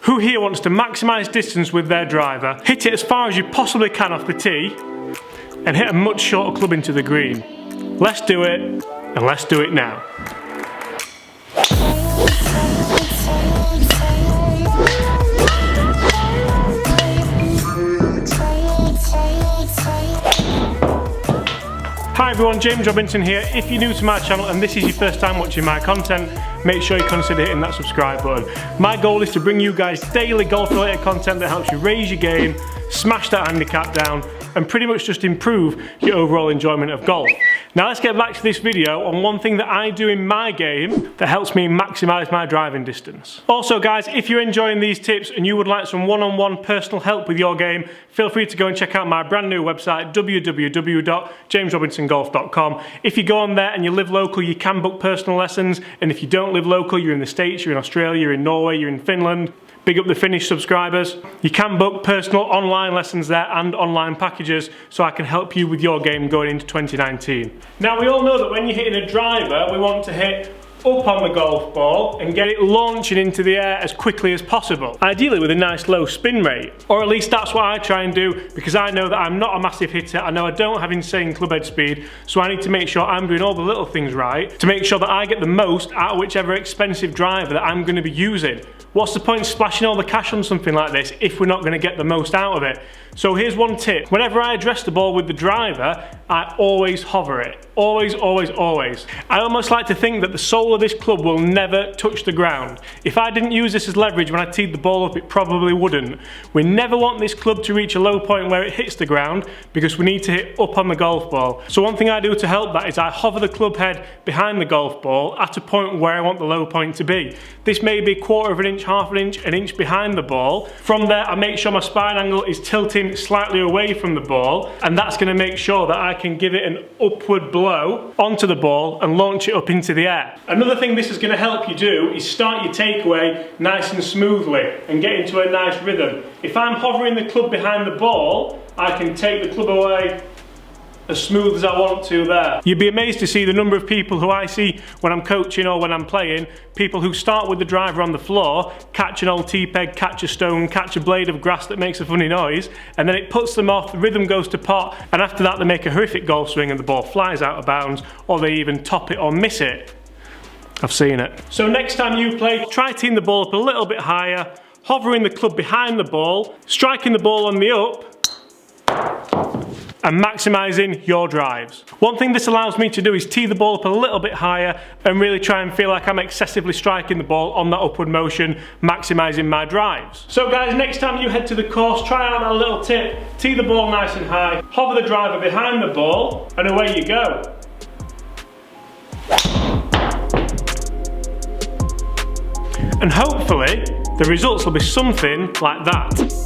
Who here wants to maximise distance with their driver, hit it as far as you possibly can off the tee, and hit a much shorter club into the green? Let's do it, and let's do it now. Hi everyone, James Robinson here. If you're new to my channel and this is your first time watching my content, make sure you consider hitting that subscribe button. My goal is to bring you guys daily golf related content that helps you raise your game, smash that handicap down, and pretty much just improve your overall enjoyment of golf. Now let's get back to this video on one thing that I do in my game that helps me maximise my driving distance. Also guys, if you're enjoying these tips and you would like some one-on-one personal help with your game, feel free to go and check out my brand new website, www.jamesrobinsongolf.com. If you go on there and you live local, you can book personal lessons, and if you don't live local, you're in the States, you're in Australia, you're in Norway, you're in Finland, big up the Finnish subscribers, you can book personal online lessons there and online packages so I can help you with your game going into 2019. Now we all know that when you're hitting a driver, we want to hit up on the golf ball and get it launching into the air as quickly as possible. Ideally with a nice low spin rate, or at least that's what I try and do, because I know that I'm not a massive hitter, I know I don't have insane club head speed, so I need to make sure I'm doing all the little things right to make sure that I get the most out of whichever expensive driver that I'm going to be using. What's the point of splashing all the cash on something like this if we're not going to get the most out of it? So here's one tip. Whenever I address the ball with the driver, I always hover it. Always, always, always. I almost like to think that the sole of this club will never touch the ground. If I didn't use this as leverage when I teed the ball up, it probably wouldn't. We never want this club to reach a low point where it hits the ground because we need to hit up on the golf ball. So one thing I do to help that is I hover the club head behind the golf ball at a point where I want the low point to be. This may be 1/4 of an inch, 1/2 an inch behind the ball. From there, I make sure my spine angle is tilting slightly away from the ball, and that's going to make sure that I can give it an upward blow onto the ball and launch it up into the air. Another thing this is going to help you do is start your takeaway nice and smoothly and get into a nice rhythm. If I'm hovering the club behind the ball, I can take the club away as smooth as I want to there. You'd be amazed to see the number of people who I see when I'm coaching or when I'm playing, people who start with the driver on the floor, catch an old T-peg, catch a stone, catch a blade of grass that makes a funny noise, and then it puts them off, the rhythm goes to pot, and after that they make a horrific golf swing and the ball flies out of bounds, or they even top it or miss it. I've seen it. So next time you play, try teeing the ball up a little bit higher, hovering the club behind the ball, striking the ball on the up, and maximising your drives. One thing this allows me to do is tee the ball up a little bit higher and really try and feel like I'm excessively striking the ball on that upward motion, maximising my drives. So guys, next time you head to the course, try out that little tip, tee the ball nice and high, hover the driver behind the ball, and away you go. And hopefully, the results will be something like that.